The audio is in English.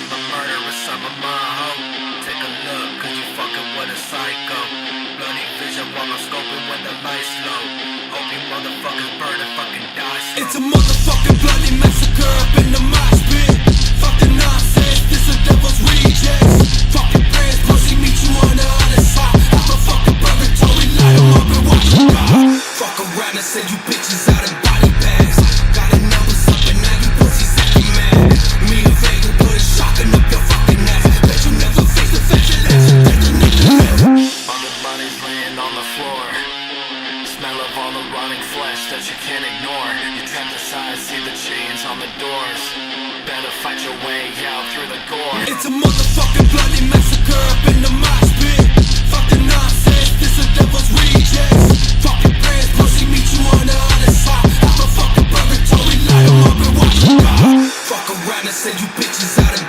I'm a murderer, I'm a hoe. Take a look, cause you fucking with a psycho. Bloody vision while I'm scoping when the lights low. Hope you motherfuckers burn and fucking die slow. It's a motherfucking bloody massacre up in the mosh pit. Fuck the nonsense, this a devil's rejects. Fucking prayers, pussy, meet you on the other side. I'm a fucking purgatory, light 'em up and watch 'em die. Fuck around and send you bitches out in body bags. Got a numbers up and now you pussies acting mad. Me and Vega put a shotgun up your fucking ass. Bet you never face the fact your last and take a nigga back. All the bodies laying on the floor. Smell of all the rotting flesh that you can't ignore. You trapped inside, see the chains on the doors. Better fight your way out through the gore. It's a motherfucking bloody massacre up in the mosh pit. Fuck the nonsense, this a devil's rejects. Fucking prayers, pussy, meet you on the other side. I'm a fucking purgatory, light 'em up and watch 'em die. Fuck around and send you bitches out in